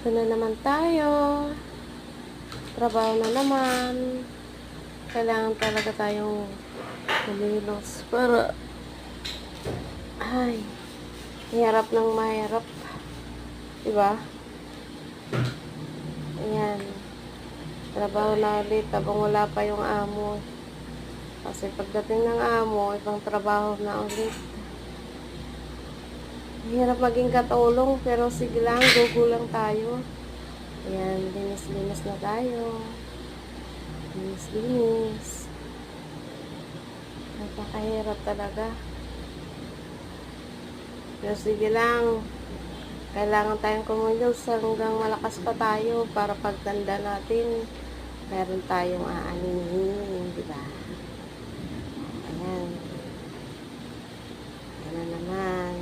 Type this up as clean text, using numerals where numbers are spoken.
Ito na naman tayo. Trabaho na naman. Kailangan talaga tayong kumilos para hirap ng mahirap. Diba? Ayan. Trabaho na ulit habang wala pa yung amo. Kasi pagdating ng amo, ibang trabaho na ulit. Hirap maging katulong, pero sige lang, gugulang tayo. Ayan, linis-linis na tayo. Linis-linis. Napakahirap talaga. Pero sige lang, kailangan tayong kumilos hanggang malakas pa tayo para pagtanda natin, meron tayong aaninin, di ba? Ayan. Ayan na naman.